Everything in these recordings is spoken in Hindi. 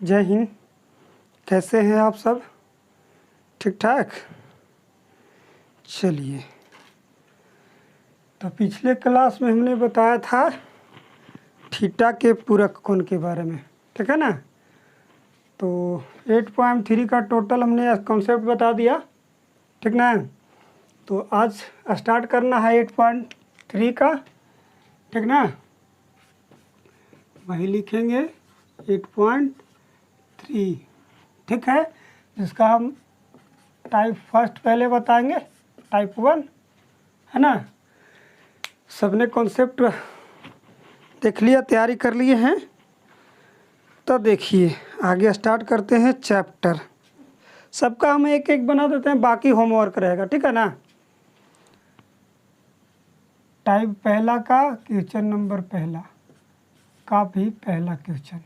जय हिंद। कैसे हैं आप सब? ठीक ठाक। चलिए, तो पिछले क्लास में हमने बताया था थीटा के पूरक कोण के बारे में, ठीक है ना। तो 8.3 का टोटल हमने कॉन्सेप्ट बता दिया, ठीक ना। तो आज स्टार्ट करना है 8.3 का, ठीक ना। वही लिखेंगे 8.3, ठीक है। जिसका हम टाइप फर्स्ट पहले बताएंगे, टाइप 1, है ना। सबने कॉन्सेप्ट देख लिया, तैयारी कर लिए हैं। तो देखिए आगे स्टार्ट करते हैं चैप्टर। सबका हम एक एक बना देते हैं, बाकी होमवर्क रहेगा, ठीक है ना। टाइप पहला का क्वेश्चन नंबर पहला का भी पहला क्वेश्चन।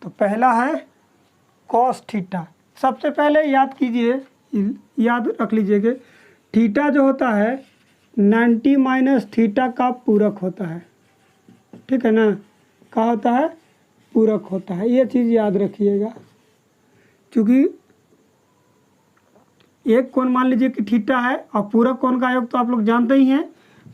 तो पहला है कॉस थीटा। सबसे पहले याद कीजिए, याद रख लीजिएगा, थीटा जो होता है 90 माइनस थीटा का पूरक होता है, ठीक है ना। क्या होता है? पूरक होता है। ये चीज़ याद रखिएगा, क्योंकि एक कोण मान लीजिए कि थीटा है और पूरक कोण का योग तो आप लोग जानते ही हैं।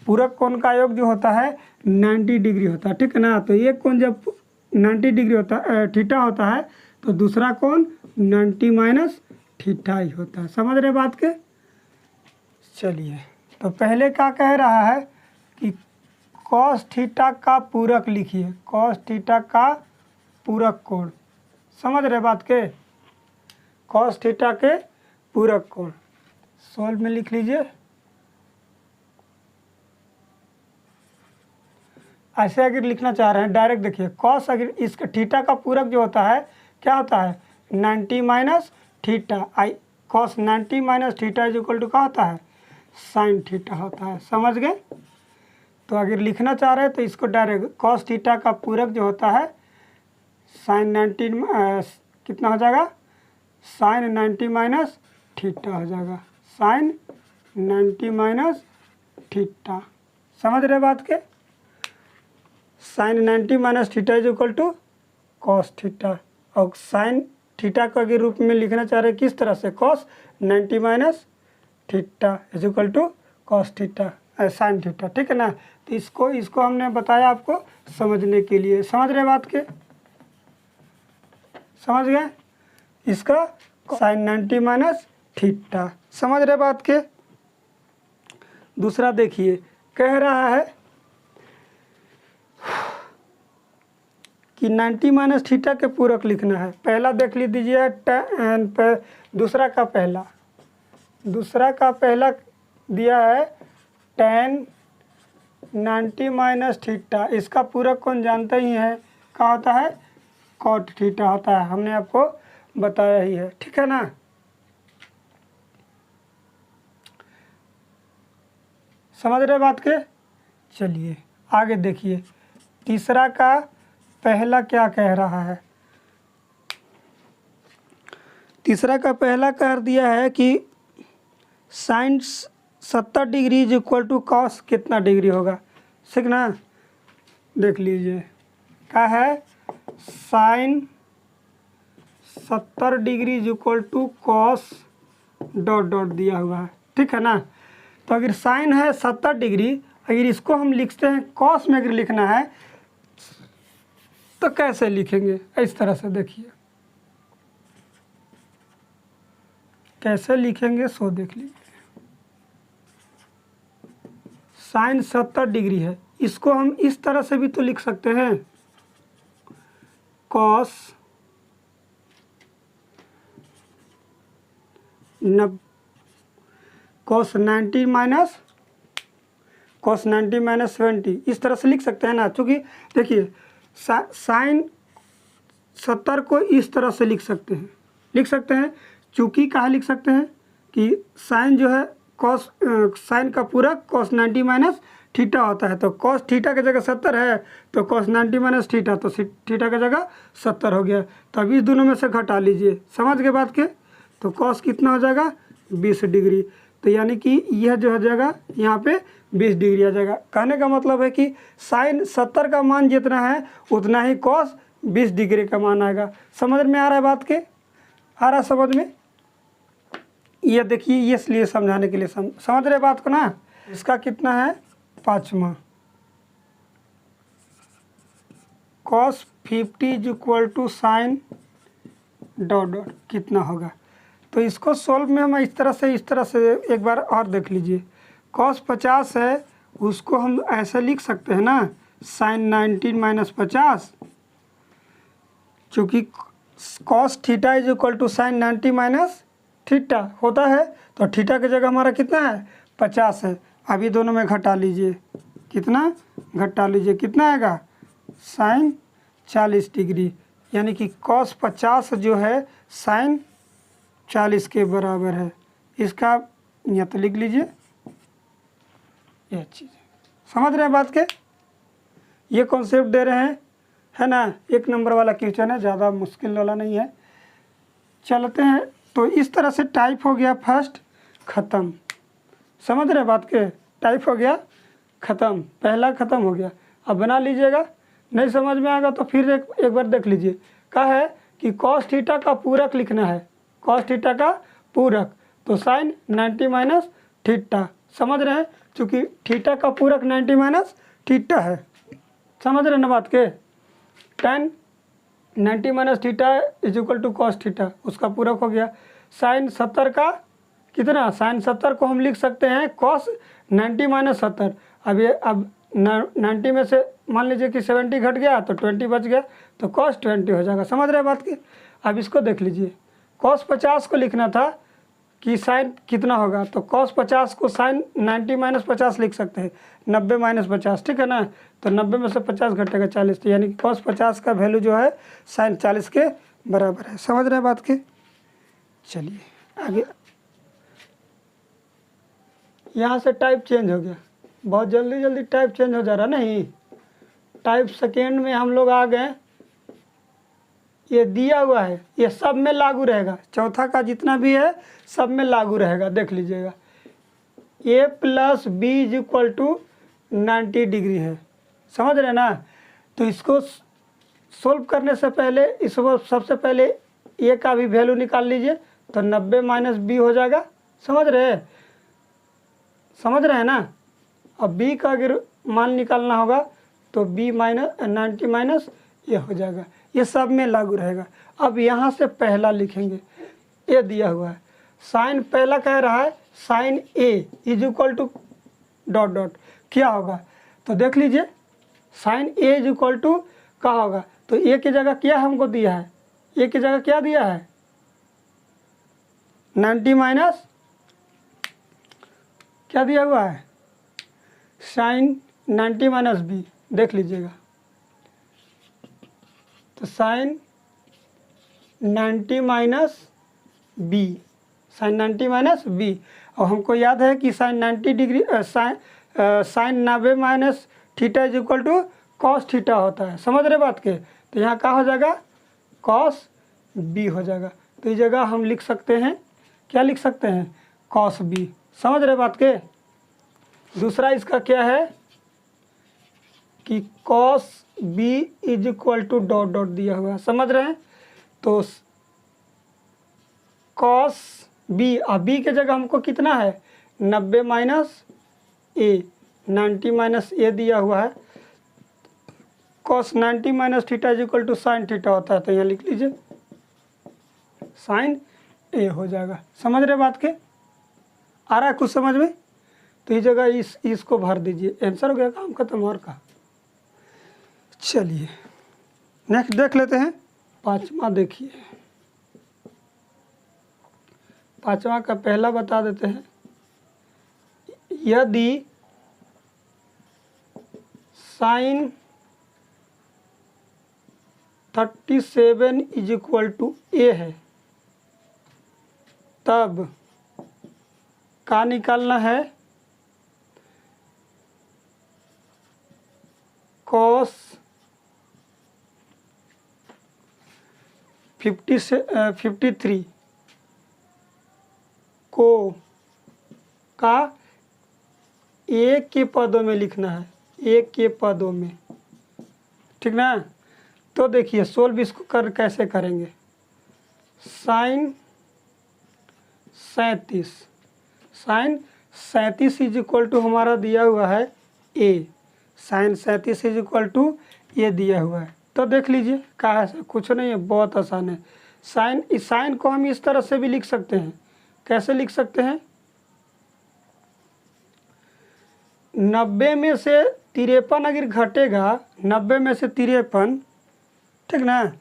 पूरक कोण का योग जो होता है 90 डिग्री होता है, ठीक है ना। तो एक कोण जब 90 डिग्री होता है, थीटा होता है, तो दूसरा कोण 90 माइनस थीटा ही होता है। समझ रहे बात के? चलिए, तो पहले क्या कह रहा है कि कॉस थीटा का पूरक लिखिए। कॉस थीटा का पूरक कोण, समझ रहे बात के? कॉस थीटा के पूरक कोण सॉल्व में लिख लीजिए। ऐसे अगर लिखना चाह रहे हैं डायरेक्ट देखिए, कॉस अगर इसका थीटा का पूरक जो होता है क्या होता है 90 minus theta. I cos 90 minus theta is equal to क्या होता है? साइन थीटा होता है। समझ गए? तो अगर लिखना चाह रहे हैं तो इसको डायरेक्ट कॉस थीटा का पूरक जो होता है साइन 90 कितना हो जाएगा? साइन 90 माइनस थीटा हो जाएगा। साइन 90 माइनस थीटा, समझ रहे बात के? Sine 90 minus theta is equal to cos theta. और साइन थीटा को अगर रूप में लिखना चाह रहे हैं किस तरह से? Cos 90 minus theta is equal to cos theta sine theta, ठीक है ना। तो इसको हमने बताया आपको समझने के लिए। समझ रहे बात के? समझ गए? इसका साइन 90 माइनस थीटा, समझ रहे बात के? दूसरा देखिए, कह रहा है कि 90 माइनस थीटा के पूरक लिखना है। पहला देख लीजिए, दूसरा का पहला दिया है tan 90 माइनस थीटा। इसका पूरक कौन जानते ही है? क्या होता है? कॉट थीटा होता है। हमने आपको बताया ही है, ठीक है ना। समझ रहे बात के? चलिए आगे देखिए, तीसरा का पहला क्या कह रहा है। तीसरा का पहला कह दिया है कि sine 70 degree is equal to cos कितना डिग्री होगा, ठीक ना। देख लीजिए, क्या है? Sine 70 degree is equal to cos dot dot दिया हुआ है, ठीक है ना। तो अगर साइन है 70 डिग्री, अगर इसको हम लिखते हैं कॉस में अगर लिखना है तो कैसे लिखेंगे? इस तरह से देखिए कैसे लिखेंगे, सो देख लीजिए। साइन 70 डिग्री है, इसको हम इस तरह से भी तो लिख सकते हैं, कॉस कॉस 90 माइनस 70, इस तरह से लिख सकते हैं ना। क्योंकि देखिए साइन 70 को इस तरह से लिख सकते हैं। चूँकि कहाँ लिख सकते हैं कि साइन जो है कॉस साइन का पूरक कॉस 90 माइनस थीटा होता है। तो कॉस थीटा की जगह 70 है, तो कॉस 90 माइनस थीटा, तो थीटा की जगह 70 हो गया। तो अब इस दोनों में से घटा लीजिए। समझ गए बात के? तो कॉस कितना हो जाएगा? 20 डिग्री। तो यानी कि यह जो हो जाएगा यहाँ पे 20 डिग्री आ जाएगा। कहने का मतलब है कि साइन 70 का मान जितना है उतना ही कॉस 20 डिग्री का मान आएगा। समझ में आ रहा है बात के? आ रहा है समझ में? ये देखिए, ये इसलिए समझाने के लिए समझ रहे बात को ना। इसका कितना है 5वां, cos 50 is equal to sine dot dot कितना होगा। तो इसको सॉल्व में हम इस तरह से एक बार और देख लीजिए। cos 50 है, उसको हम ऐसे लिख सकते हैं ना, साइन 19 माइनस 50, चूँकि cos theta is equal to sine 90 minus theta होता है, तो थीटा की जगह हमारा कितना है 50 है। अभी दोनों में घटा लीजिए, कितना घटा लीजिए, कितना आएगा साइन 40 डिग्री, यानी कि cos 50 जो है साइन 40 के बराबर है। इसका या तो लिख लीजिए, ये चीज़ समझ रहे हैं बात के? ये कॉन्सेप्ट दे रहे हैं, है ना। 1 नंबर वाला क्वेश्चन है, ज़्यादा मुश्किल वाला नहीं है। चलते हैं, तो इस तरह से टाइप हो गया फर्स्ट ख़त्म। समझ रहे बात के? टाइप हो गया ख़त्म, पहला ख़त्म हो गया। अब बना लीजिएगा, नहीं समझ में आएगा तो फिर एक बार देख लीजिए। कहा है कि cos थीटा का पूरक लिखना है, cos थीटा का पूरक, तो साइन 90 माइनस थीटा। समझ रहे हैं, चूँकि थीटा का पूरक 90 माइनस थीटा है। समझ रहे ना बात के? tan 90 minus theta is equal to cos theta, उसका पूरक हो गया। साइन 70 का कितना, साइन 70 को हम लिख सकते हैं cos 90 माइनस 70। अब 90 में से मान लीजिए कि 70 घट गया तो 20 बच गया, तो cos 20 हो जाएगा। समझ रहे बात की? अब इसको देख लीजिए, cos 50 को लिखना था कि साइन कितना होगा, तो cos 50 को साइन 90 माइनस 50 लिख सकते हैं, 90 माइनस 50, ठीक है ना। तो 90 में से 50 घटेगा 40, तो यानी कि cos 50 का वैल्यू जो है साइन 40 के बराबर है। समझ रहे बात के? चलिए आगे, यहाँ से टाइप चेंज हो गया, बहुत जल्दी टाइप चेंज हो जा रहा नहीं, टाइप सेकेंड में हम लोग आ गए। ये दिया हुआ है, ये सब में लागू रहेगा, चौथा का जितना भी है सब में लागू रहेगा। देख लीजिएगा, a plus B is equal to 90 degree है। समझ रहे ना। तो इसको सोल्व करने से पहले इसको सबसे पहले a का भी वैल्यू निकाल लीजिए, तो 90 माइनस बी हो जाएगा। समझ रहे हैं ना। अब b का अगर मान निकालना होगा तो b माइनस 90 माइनस ये हो जाएगा, ये सब में लागू रहेगा। अब यहाँ से पहला लिखेंगे, ए दिया हुआ है, साइन पहला कह रहा है sine a is equal to dot dot क्या होगा, तो देख लीजिए sine a is equal to क्या होगा, तो a की जगह क्या हमको दिया है, a की जगह क्या दिया है 90 माइनस क्या दिया हुआ है साइन 90 माइनस बी। देख लीजिएगा, तो sine 90 minus B, sine 90 minus B. और हमको याद है कि sine 90 degree sine 90 minus theta is equal to cos theta होता है। समझ रहे बात के? तो यहाँ क्या हो जाएगा कॉस बी हो जाएगा। तो इस जगह हम लिख सकते हैं, क्या लिख सकते हैं कॉस बी। समझ रहे बात के? दूसरा इसका क्या है कि cos B is equal to dot dot दिया हुआ है। समझ रहे हैं, तो कॉस बी, अब बी के जगह हमको कितना है 90 माइनस ए, 90 माइनस ए दिया हुआ है। Cos 90 minus theta is equal to sine theta होता है, तो यहाँ लिख लीजिए साइन ए हो जाएगा। समझ रहे बात के? आ रहा है कुछ समझ में? तो इस जगह इसको भर दीजिए, आंसर हो गया, काम खत्म। और का चलिए नेक्स्ट देख लेते हैं। पांचवा देखिए, पांचवा का पहला बता देते हैं। यदि sign 37 is equal to A है, तब का निकालना है कॉस 53 को का एक के पदों में लिखना है, एक के पदों में, ठीक ना। तो देखिए सोल्व इसको कैसे करेंगे। साइन 37 इज इक्वल टू हमारा दिया हुआ है ए, साइन 37 इज इक्वल टू ये दिया हुआ है। तो देख लीजिए क्या है, कुछ नहीं है, बहुत आसान है। साइन को हम इस तरह से भी लिख सकते हैं। कैसे लिख सकते हैं? 90 में से 53 अगर घटेगा, 90 में से 53, ठीक ना,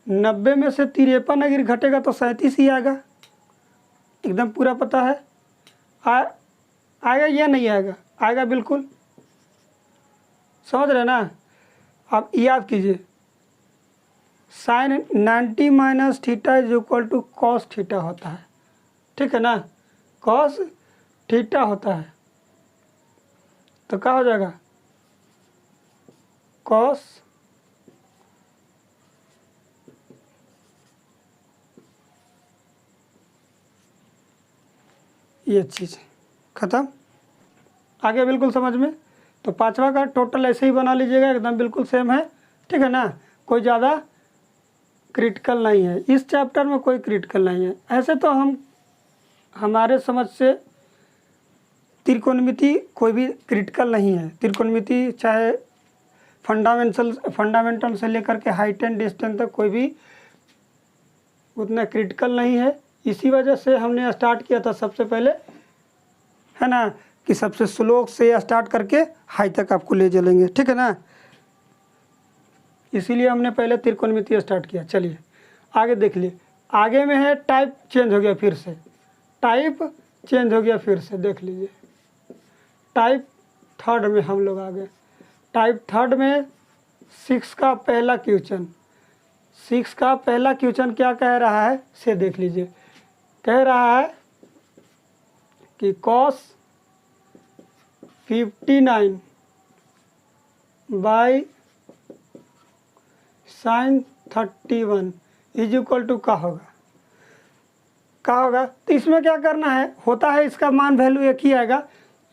90 में से 53 अगर घटेगा तो 37 ही आएगा। एकदम पूरा पता है। आएगा या नहीं आएगा? आएगा बिल्कुल, समझ रहे ना। अब याद कीजिए, sine 90 minus theta is equal to cos theta होता है, ठीक है ना, कॉस थीटा होता है। तो क्या हो जाएगा? कॉस ये चीज़ ख़त्म। आगे बिल्कुल समझ में। तो पांचवा का टोटल ऐसे ही बना लीजिएगा, एकदम बिल्कुल सेम है, ठीक है ना, कोई ज़्यादा क्रिटिकल नहीं है। इस चैप्टर में कोई क्रिटिकल नहीं है। ऐसे तो हमारे समझ से त्रिकोणमिति कोई भी क्रिटिकल नहीं है। त्रिकोणमिति चाहे फंडामेंटल से लेकर के हाइट एंड डिस्टेंस तक कोई भी उतना क्रिटिकल नहीं है। इसी वजह से हमने स्टार्ट किया था सबसे पहले, है ना, कि सबसे स्लो से स्टार्ट करके हाई तक आपको ले चलेंगे, ठीक है ना। इसीलिए हमने पहले त्रिकोणमिति स्टार्ट किया। चलिए आगे देख लिए। आगे में है टाइप चेंज हो गया, फिर से टाइप चेंज हो गया, फिर से देख लीजिए। टाइप थर्ड में हम लोग आ गए। टाइप थर्ड में 6 का पहला क्वेश्चन, 6 का पहला क्वेश्चन क्या कह रहा है से देख लीजिए। कह रहा है कि cos 59 by sine 31 is equal to क्या होगा? क्या होगा? तो इसमें क्या करना है, होता है इसका मान वैल्यू एक ही आएगा,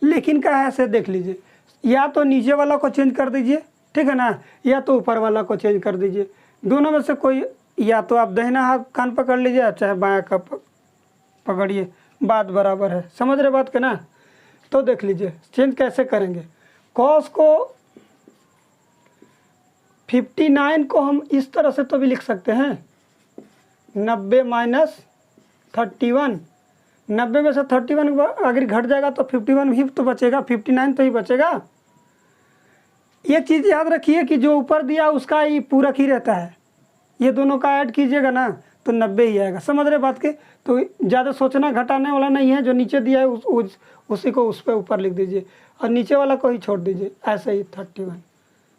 लेकिन क्या है ऐसे देख लीजिए। या तो नीचे वाला को चेंज कर दीजिए, ठीक है ना, या तो ऊपर वाला को चेंज कर दीजिए। दोनों में से कोई, या तो आप दाहिना हाथ कान पकड़ लीजिए, चाहे बायां का पकड़िए, बात बराबर है। समझ रहे बात के ना। तो देख लीजिए चेंज कैसे करेंगे। कॉस को 59 को हम इस तरह से तो भी लिख सकते हैं, 90 माइनस 31। 90 में से 31 अगर घट जाएगा तो 51 ही तो बचेगा, 59 तो ही बचेगा। एक चीज़ याद रखिए कि जो ऊपर दिया उसका ही पूरक ही रहता है। ये दोनों का ऐड कीजिएगा ना तो 90 ही आएगा। समझ रहे बात के। तो ज़्यादा सोचना घटाने वाला नहीं है। जो नीचे दिया है उसी को उस पर ऊपर लिख दीजिए और नीचे वाला को ही छोड़ दीजिए, ऐसे ही 31।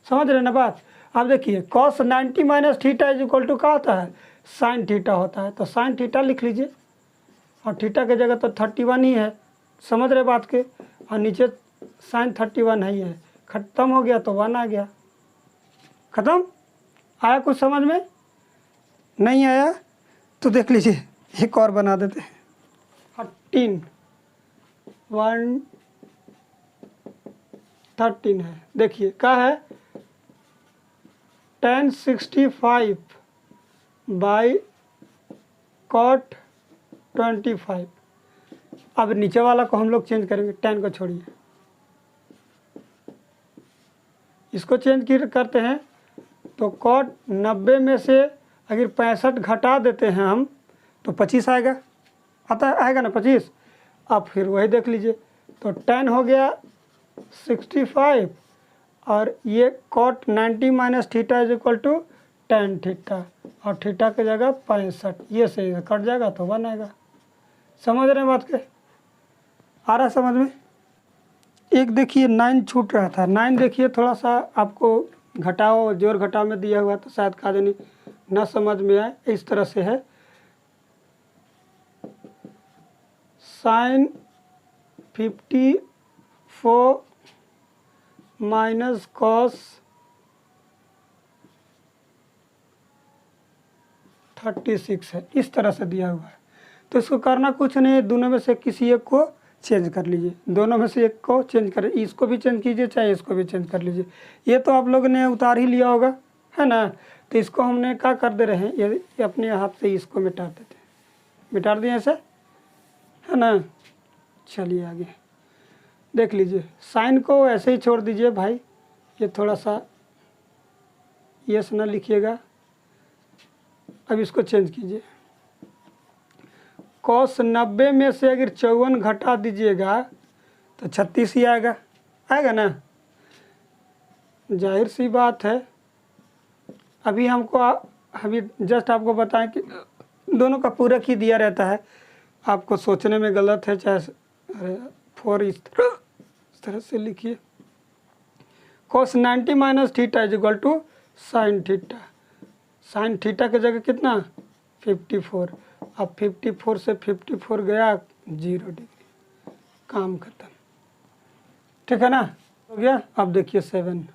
समझ रहे ना बात। अब देखिए cos 90 minus theta is equal to क्या होता है? साइन थीटा होता है। तो साइन थीटा लिख लीजिए और थीटा की जगह तो 31 ही है। समझ रहे बात के। और नीचे साइन 31 ही है। ख़त्म हो गया तो 1 आ गया। ख़त्म। आया कुछ समझ में? नहीं आया तो देख लीजिए एक और बना देते हैं। 13 है। देखिए क्या है? tan 65 by cot 25। अब नीचे वाला को हम लोग चेंज करेंगे, tan को छोड़िए, इसको चेंज करते हैं। तो cot 90 में से अगर 65 घटा देते हैं हम तो 25 आएगा। आएगा ना 25। अब फिर वही देख लीजिए। तो tan हो गया 65 और ये cot 90 minus theta is equal to tan theta और थीटा की जगह 65। ये सही है, कट जाएगा तो 1 आएगा। समझ रहे हैं बात के? आ रहा समझ में? एक देखिए 9 छूट रहा था। 9 देखिए थोड़ा सा आपको घटाओ जोड़ घटाव में दिया हुआ तो शायद का देनी ना समझ में आए। इस तरह से है साइन 54 माइनस कॉस 36 है। इस तरह से दिया हुआ है। तो इसको करना कुछ नहीं है, दोनों में से किसी एक को चेंज कर लीजिए। दोनों में से एक को चेंज कर, इसको भी चेंज कीजिए चाहे इसको भी चेंज कर लीजिए। ये तो आप लोगों ने उतार ही लिया होगा, है ना। तो इसको हमने क्या कर दे रहे हैं, ये अपने हाथ से इसको मिटा देते हैं, मिटा दिए ऐसे, है ना। चलिए आगे देख लीजिए, साइन को ऐसे ही छोड़ दीजिए भाई, ये थोड़ा सा यस ना लिखिएगा। अब इसको चेंज कीजिए, cos 90 में से अगर 54 घटा दीजिएगा तो 36 ही आएगा, आएगा ना, जाहिर सी बात है। अभी हमको अभी जस्ट आपको बताएं कि दोनों का पूरक ही दिया रहता है, आपको सोचने में गलत है, चाहे अरे 4 इस तरह से लिखिए, cos 90 minus theta is equal to sine theta, sine theta की जगह कितना 54, अब 54 से 54 गया 0 डिग्री, काम खत्म, ठीक है ना, हो गया। अब देखिए 7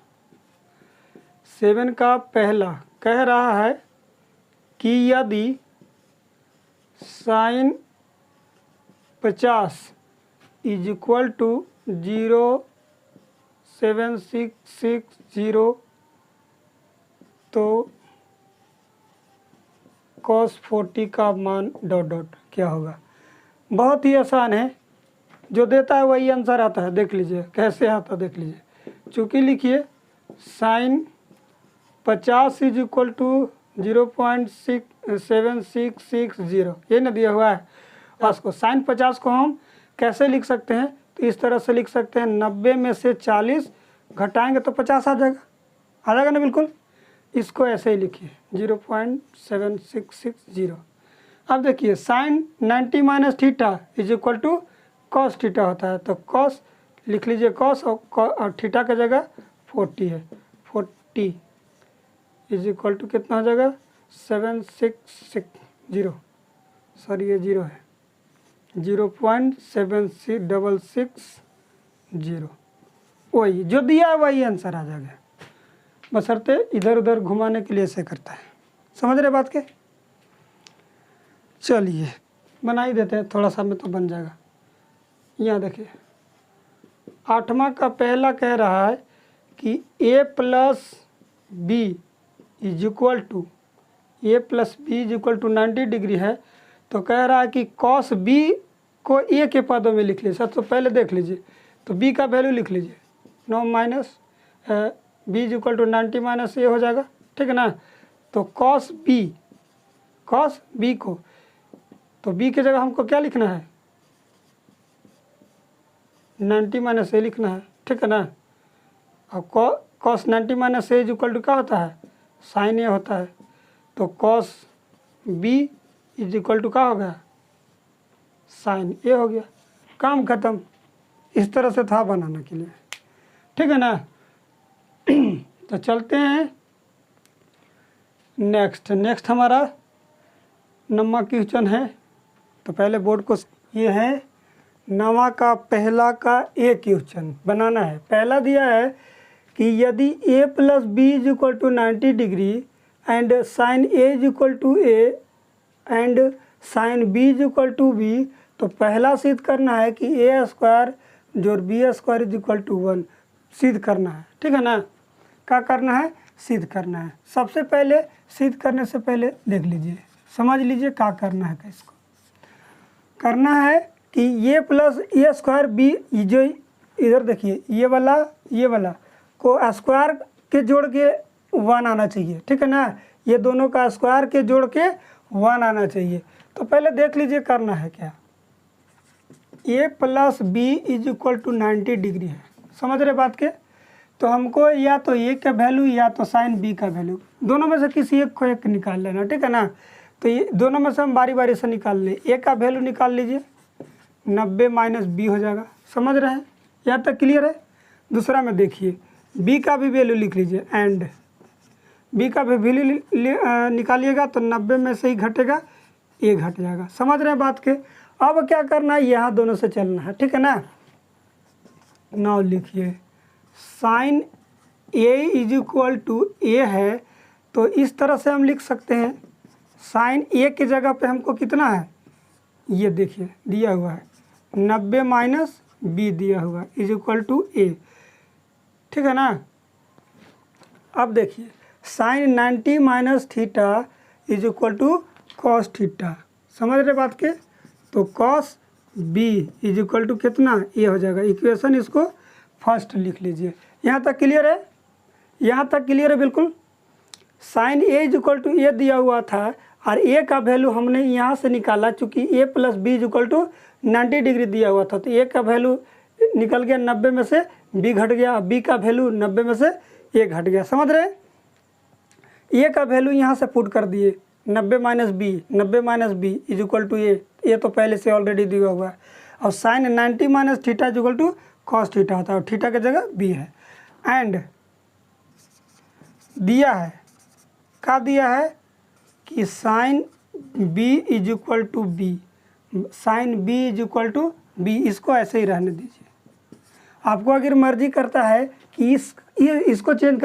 का पहला कह रहा है कि यदि साइन 50 इज इक्वल टू 0.7660 तो cos 40 का मान डॉट डॉट क्या होगा। बहुत ही आसान है, जो देता है वही आंसर आता है। देख लीजिए कैसे आता, देख लीजिए, चूँकि लिखिए साइन 50 इज इक्वल टू 0.7660 ये ना दिया हुआ है, और उसको साइन 50 को हम कैसे लिख सकते हैं, तो इस तरह से लिख सकते हैं, 90 में से 40 घटाएंगे तो 50 आ जाएगा ना बिल्कुल। इसको ऐसे ही लिखिए 0.7660। अब देखिए sine 90 minus theta is equal to cos theta होता है, तो कॉस लिख लीजिए, कॉस और थीटा की जगह 40 है, 40 इज इक्वल टू कितना हो जाएगा 760, सॉरी ये 0 है, 0.7660, वही जो दिया है वही आंसर आ जाएगा, बशर्ते इधर उधर घुमाने के लिए ऐसे करता है। समझ रहे बात के। चलिए बना ही देते हैं, थोड़ा सा में तो बन जाएगा। यहाँ देखिए 8वां का पहला कह रहा है कि a plus B is equal to 90 degree है, तो कह रहा है कि cos b को a के पदों में लिख लीजिए। सबसे पहले देख लीजिए, तो b का वैल्यू लिख लीजिए, 9 minus b is equal to 90 minus A हो जाएगा, ठीक है ना। तो cos b को, तो b की जगह हमको क्या लिखना है 90 माइनस ए लिखना है, ठीक है ना। और cos 90 minus A is equal to क्या होता है साइन ए होता है, तो cos b is equal to क्या हो गया साइन ए हो गया, काम खत्म। इस तरह से था बनाने के लिए, ठीक है ना। तो चलते हैं नेक्स्ट हमारा 9वां क्वेश्चन है। तो पहले बोर्ड को, ये है 9वां का पहला का ए क्वेश्चन बनाना है। पहला दिया है कि यदि a plus B is equal to 90 degree and sine A is equal to A and sine B is equal to B, तो पहला सिद्ध करना है कि a स्क्वायर जोड़ B square is equal to 1 सिद्ध करना है, ठीक है ना। क्या करना है सिद्ध करना है। सबसे पहले सिद्ध करने से पहले देख लीजिए, समझ लीजिए क्या करना है। इसको करना है कि ये प्लस ए स्क्वायर बी, जो इधर देखिए ये वाला को स्क्वायर के जोड़ के 1 आना चाहिए, ठीक है ना। ये दोनों का स्क्वायर के जोड़ के 1 आना चाहिए। तो पहले देख लीजिए करना है क्या, a plus B is equal to 90 degree है, समझ रहे बात के। तो हमको या तो a का वैल्यू या तो साइन b का वैल्यू, दोनों में से किसी एक को एक निकाल लेना, ठीक है ना। तो ये दोनों में से हम बारी बारी से निकाल लें। a का वैल्यू निकाल लीजिए, 90 माइनस बी हो जाएगा, समझ रहे हैं, यहाँ तक क्लियर है। दूसरा में देखिए b का भी वैल्यू लिख लीजिए, एंड b का भी वैल्यू निकालिएगा तो 90 में से ही घटेगा, a घट जाएगा, समझ रहे हैं बात के। अब क्या करना है, यहाँ दोनों से चलना है, ठीक है ना। नाउ लिखिए sine a is equal to A है, तो इस तरह से हम लिख सकते हैं, साइन a की जगह पे हमको कितना है, ये देखिए दिया हुआ है 90 माइनस बी दिया हुआ इज इक्वल टू ए, ठीक है ना। अब देखिए sine 90 minus theta is equal to cos theta. समझ रहे बात के? तो cos B is equal to कितना, ये हो जाएगा इक्वेशन, इसको फर्स्ट लिख लीजिए। यहाँ तक क्लियर है? यहाँ तक क्लियर है बिल्कुल। Sine A is equal to A दिया हुआ था और ए का वैल्यू हमने यहाँ से निकाला, चूँकि A plus B is equal to 90 degree दिया हुआ था, तो ए का वैल्यू निकल गया 90 में से बी घट गया, बी का वैल्यू 90 में से ए घट गया। समझ रहे? ए का वैल्यू यहाँ से पुट कर दिए, 90 minus B is equal to A तो पहले से ऑलरेडी दिया हुआ है। और sine 90 minus theta is equal to cos theta होता है, और थीटा की जगह बी है। एंड दिया है, क्या दिया है कि sine B is equal to B, sine B is equal to B, इसको ऐसे ही रहने दीजिए। आपको अगर मर्जी करता है कि इसको चेंज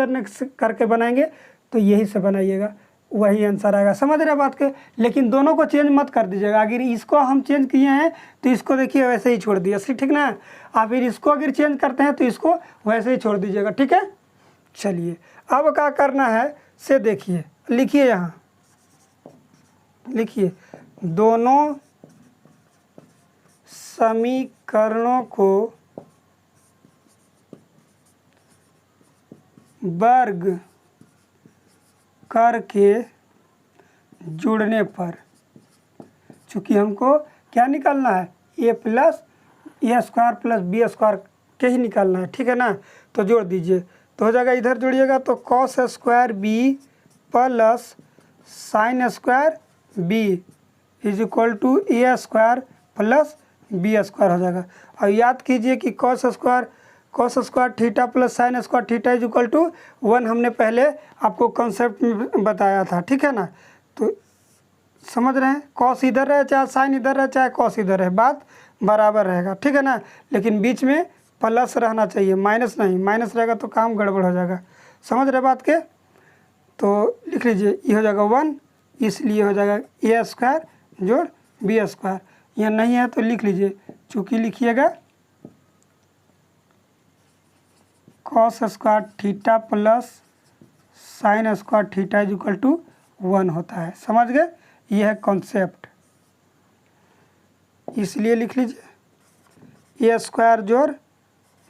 करके बनाएंगे तो यही से बनाइएगा, वही आंसर आएगा। समझ रहे बात के? लेकिन दोनों को चेंज मत कर दीजिएगा। अगर इसको हम चेंज किए हैं तो इसको देखिए वैसे ही छोड़ दिया, ठीक ना? आप फिर इसको अगर चेंज करते हैं तो इसको वैसे ही छोड़ दीजिएगा, ठीक है? चलिए अब क्या करना है से देखिए, लिखिए, यहाँ लिखिए, दोनों समीकरणों को वर्ग करके जुड़ने पर, चूँकि हमको क्या निकालना है, ए प्लस ए स्क्वायर प्लस बी स्क्वायर के ही निकालना है, ठीक है ना? तो जोड़ दीजिए, तो हो जाएगा, इधर जोड़िएगा तो cos square B plus sine square B is equal to A square plus B square हो जाएगा। और याद कीजिए कि cos square theta plus sine square theta is equal to 1 हमने पहले आपको कॉन्सेप्ट में बताया था, ठीक है ना? तो समझ रहे हैं, कॉस इधर रहे चाहे साइन इधर रहे चाहे कॉस इधर रहे, बात बराबर रहेगा, ठीक है ना? लेकिन बीच में प्लस रहना चाहिए, माइनस नहीं, माइनस रहेगा तो काम गड़बड़ हो जाएगा। समझ रहे बात के? तो लिख लीजिए, ये हो जाएगा 1, इसलिए हो जाएगा ए स्क्वायर जोड़ बी स्क्वायर। यहाँ नहीं है तो लिख लीजिए, चूँकि लिखिएगा cos square theta plus sine square theta is equal to 1 होता है। समझ गए? यह है कॉन्सेप्ट, इसलिए लिख लीजिए ए स्क्वायर जोड़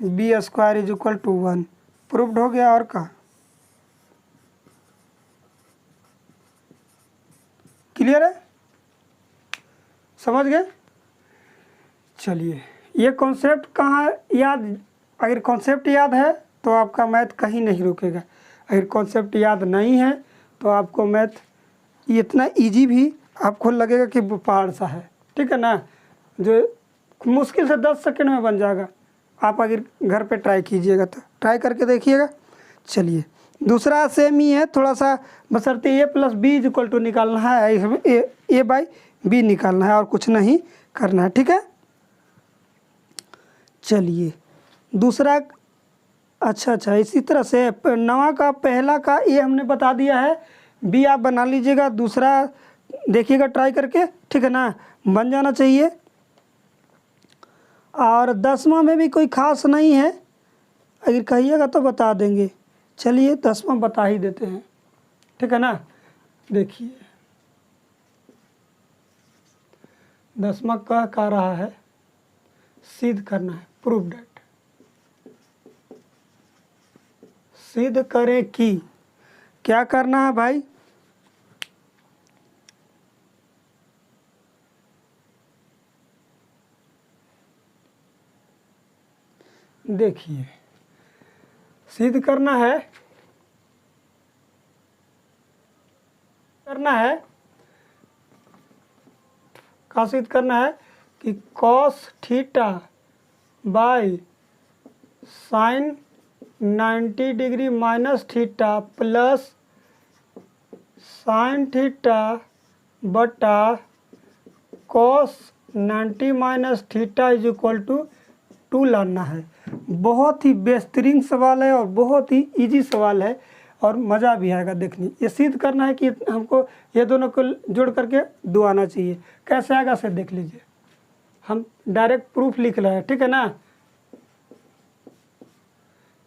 B square is equal to 1। Proved हो गया। और क्या क्लियर है? समझ गए? चलिए, ये कॉन्सेप्ट कहाँ याद, अगर कॉन्सेप्ट याद है तो आपका मैथ कहीं नहीं रुकेगा, अगर कॉन्सेप्ट याद नहीं है तो आपको मैथ इतना इजी भी आपको लगेगा कि पहाड़ सा है, ठीक है ना? जो मुश्किल से 10 सेकंड में बन जाएगा। आप अगर घर पे ट्राई कीजिएगा तो ट्राई करके देखिएगा। चलिए, दूसरा सेम ही है, थोड़ा सा बशर्ते A plus B is equal to निकालना है, हमें ए बाई बी निकालना है और कुछ नहीं करना है, ठीक है? चलिए दूसरा, अच्छा, इसी तरह से नवा का पहला का ए हमने बता दिया है, बी आप बना लीजिएगा, दूसरा देखिएगा ट्राई करके, ठीक है ना? बन जाना चाहिए। और 10वां में भी कोई खास नहीं है, अगर कहिएगा तो बता देंगे। चलिए 10वां बता ही देते हैं, ठीक है ना? देखिए 10वां कह रहा है सिद्ध करना है, प्रूव डेट, सिद्ध करें कि, क्या करना है भाई? देखिए सिद्ध करना है क्या सिद्ध करना है कि cos theta by sine 90 degree minus theta plus sine theta बटा cos 90 minus theta is equal to 2 लाना है। बहुत ही बेहतरीन सवाल है और बहुत ही इजी सवाल है और मज़ा भी आएगा देखने। ये सिद्ध करना है कि हमको ये दोनों को जोड़ करके 2 आना चाहिए। कैसे आएगा से देख लीजिए, हम डायरेक्ट प्रूफ लिख रहे हैं, ठीक है ना?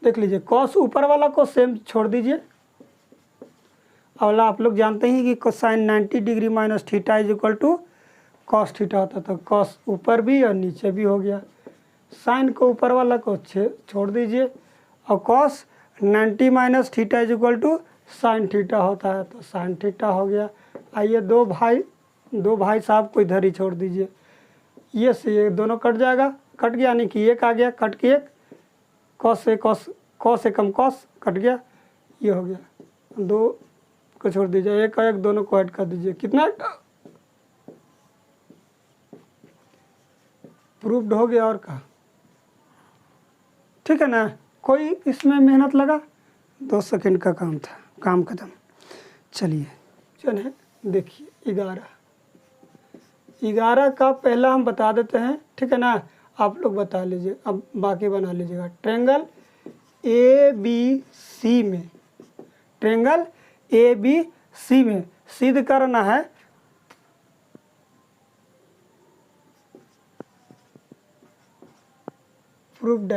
देख लीजिए, कॉस ऊपर वाला को सेम छोड़ दीजिए, अगला आप लोग जानते ही कि cosine 90 degree minus theta is equal to cos theta होता था। कॉस ऊपर भी और नीचे भी हो गया, साइन को ऊपर वाला को छोड़ दीजिए, और cos 90 minus theta is equal to sine theta होता है, तो साइन थीटा हो गया। आइए दो भाई साहब को इधर ही छोड़ दीजिए, ये से ये दोनों कट जाएगा, कट गया, यानी कि एक आ गया, कट के एक, कॉस से कम कॉस कट गया, ये हो गया। दो को छोड़ दीजिए, एक और एक दोनों को ऐड कर दीजिए, कितना प्रूव्ड हो गया। और कहा ठीक है ना, कोई इसमें मेहनत लगा, 2 सेकंड का काम था, काम खत्म। चलिए देखिए 11 का पहला हम बता देते हैं, ठीक है ना, आप लोग बता लीजिए, अब बाकी बना लीजिएगा। ट्रेंगल ABC में, ट्रेंगल ABC में सिद्ध करना है प्रूव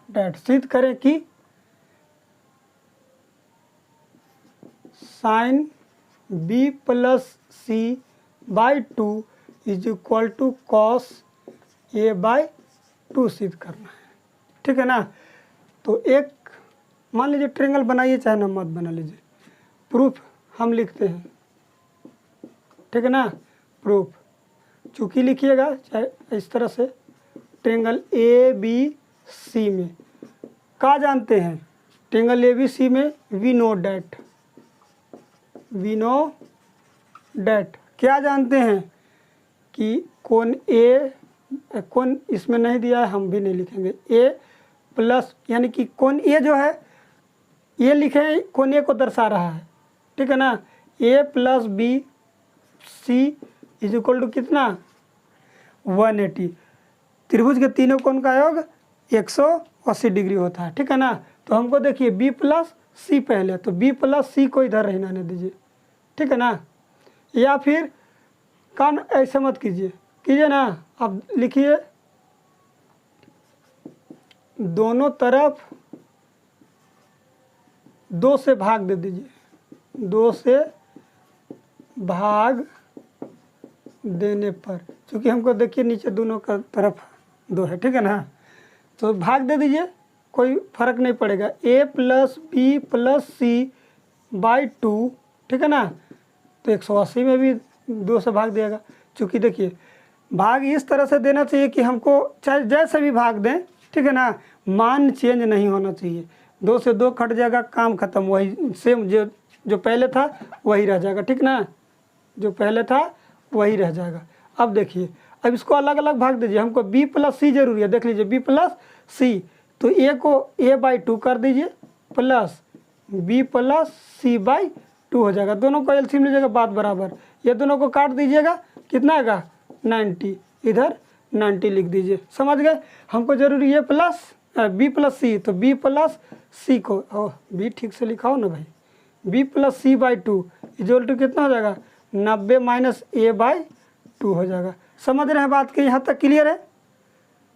डैट सिद्ध करें कि sine B plus C by 2 is equal to cos A by 2 सिद्ध करना है, ठीक है ना। तो एक मान लीजिए ट्रेंगल बनाइए, चाहे ना मत बना लीजिए, प्रूफ हम लिखते हैं, ठीक है ना। प्रूफ चूँकि लिखिएगा चाहे इस तरह से, ट्रेंगल ABC में क्या जानते हैं, ट्रेंगल ABC में वी नो डैट क्या जानते हैं कि कोण कोण इसमें नहीं दिया है, हम भी नहीं लिखेंगे, A प्लस, यानी कि कोण A जो है ये लिखे, कोण A को दर्शा रहा है, ठीक है ना। A plus BC is equal to कितना 180, त्रिभुज के तीनों कोण का योग 180 डिग्री होता है, ठीक है ना। तो हमको देखिए B प्लस C पहले, तो B प्लस C को इधर रहने दीजिए, ठीक है ना। या फिर कान ऐसे मत कीजिए ना, अब लिखिए दोनों तरफ 2 से भाग दे दीजिए, 2 से भाग देने पर, क्योंकि हमको देखिए नीचे दोनों का तरफ 2 है, ठीक है ना, तो भाग दे दीजिए, कोई फर्क नहीं पड़ेगा। A plus B plus C by 2, ठीक है ना, तो 180 में भी 2 से भाग देगा। चूँकि देखिए भाग इस तरह से देना चाहिए कि हमको चाहे जैसे भी भाग दें, ठीक है ना, मान चेंज नहीं होना चाहिए। 2 से 2 कट जाएगा, काम खत्म, वही सेम जो पहले था वही रह जाएगा, ठीक ना, जो पहले था वही रह जाएगा। अब देखिए, अब इसको अलग अलग भाग दीजिए, हमको B प्लस C जरूरी है, देख लीजिए B प्लस C, तो A को A बाई 2 कर दीजिए, plus B plus C by 2 हो जाएगा, दोनों को एलसीएम लीजिएगा, बात बराबर, ये दोनों को काट दीजिएगा, कितना आएगा 90, इधर 90 लिख दीजिए, समझ गए। हमको जरूरी है प्लस B प्लस C, तो B प्लस C को B ठीक से लिखाओ ना भाई, B plus C by 2 equal to कितना हो जाएगा 90 माइनस A बाई 2 हो जाएगा। समझ रहे हैं बात के, यहाँ तक क्लियर है,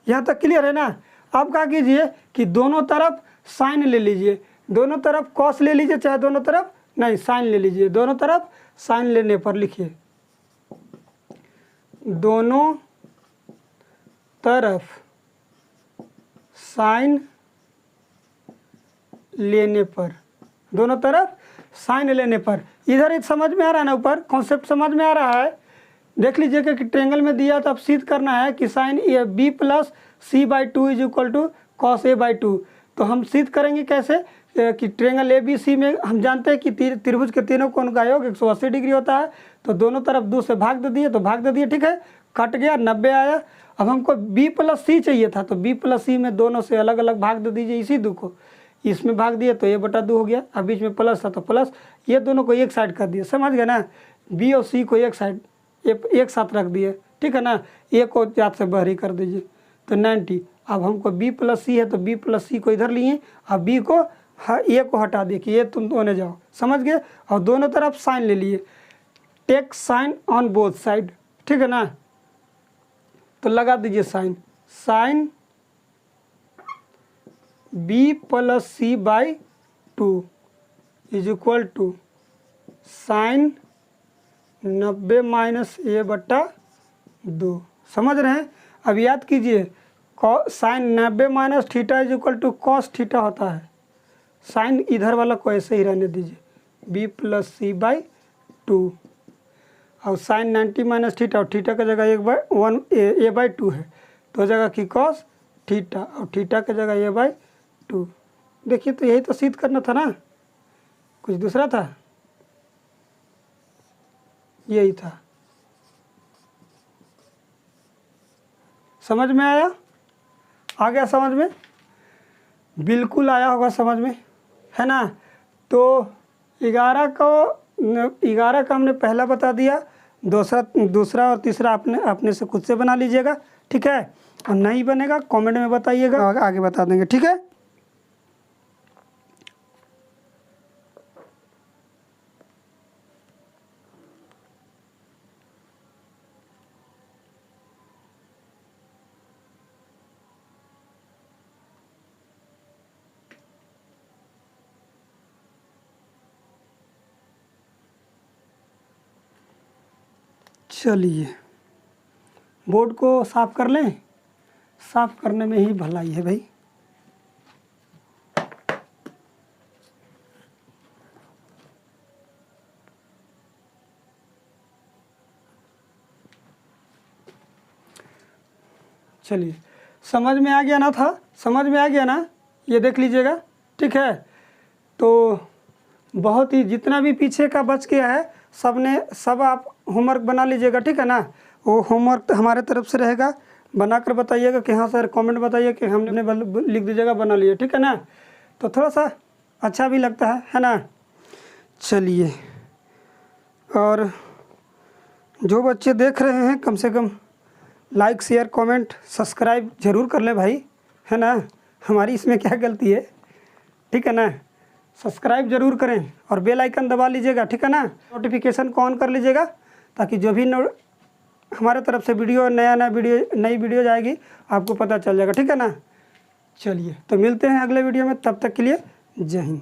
यहाँ तक क्लियर है ना। अब क्या कीजिए कि दोनों तरफ साइन ले लीजिए, दोनों तरफ कॉस ले लीजिए, चाहे दोनों तरफ नहीं साइन ले लीजिए, दोनों तरफ साइन लेने पर लिखिए, दोनों तरफ साइन लेने पर, दोनों तरफ साइन लेने पर, इधर समझ में आ रहा है ना, ऊपर कॉन्सेप्ट समझ में आ रहा है। देख लीजिएगा कि ट्रेंगल में दिया तो अब सिद्ध करना है कि sine B plus C by 2 is equal to cos A by 2। तो हम सिद्ध करेंगे कैसे कि ट्रेंगल ABC में हम जानते हैं कि त्रिभुज के तीनों कोण का योग 180 डिग्री होता है, तो दोनों तरफ 2 से भाग दे दिए, तो भाग दे दिए, ठीक है, कट गया, 90 आया। अब हमको B प्लस C चाहिए था, तो B प्लस C में दोनों से अलग अलग भाग दे दीजिए, इसी 2 को इसमें भाग दिए तो A बटा 2 हो गया, अब बीच में प्लस था तो प्लस, ये दोनों को एक साइड कर दिए, समझ गए ना। B और C को एक साइड एक साथ रख दिए, ठीक है ना, A को याद से बहरी कर दीजिए, तो 90। अब हमको B प्लस C है, तो B प्लस C को इधर लिए, अब B को A को हटा दिए कि ये तुम दोनों जाओ, समझ गए, और दोनों तरफ साइन ले लिए, take sine on both side, ठीक है ना, तो लगा दीजिए sine, sine B plus C by 2 is equal to sine 90 minus A बट्टा 2। समझ रहे हैं? अब याद कीजिए sine 90 minus theta is equal to cos theta होता है। साइन इधर वाला को ऐसे ही रहने दीजिए, बी प्लस सी बाई 2। और साइन 90 माइनस थीटा और थीटा का जगह ए बाई 2 है, तो जगह की कॉस थीटा और थीटा की जगह ए बाई 2। देखिए तो यही तो सिद्ध करना था ना, कुछ दूसरा था? यही था। समझ में आया? आ गया समझ में? बिल्कुल आया होगा समझ में, है ना? तो 11 का हमने पहला बता दिया, दूसरा और तीसरा अपने से खुद से बना लीजिएगा, ठीक है? और नहीं बनेगा कमेंट में बताइएगा, आगे बता देंगे, ठीक है? चलिए बोर्ड को साफ कर लें, साफ करने में ही भलाई है भाई। चलिए समझ में आ गया ना था? समझ में आ गया ना? ये देख लीजिएगा, ठीक है? तो बहुत ही जितना भी पीछे का बच गया है सब आप होमवर्क बना लीजिएगा, ठीक है ना? वो होमवर्क हमारे तरफ से रहेगा, बनाकर बताइएगा कि हाँ सर, कमेंट बताइए कि हमने लिख दीजिएगा बना लिए, ठीक है ना? तो थोड़ा सा अच्छा भी लगता है ना? चलिए, और जो बच्चे देख रहे हैं कम से कम लाइक शेयर कमेंट सब्सक्राइब ज़रूर कर लें भाई, है ना? हमारी इसमें क्या गलती है, ठीक है ना? सब्सक्राइब जरूर करें और बेल आइकन दबा लीजिएगा, ठीक है ना? नोटिफिकेशन को ऑन कर लीजिएगा ताकि जो भी हमारे तरफ से नई वीडियो जाएगी आपको पता चल जाएगा, ठीक है ना? चलिए तो मिलते हैं अगले वीडियो में, तब तक के लिए जय हिंद।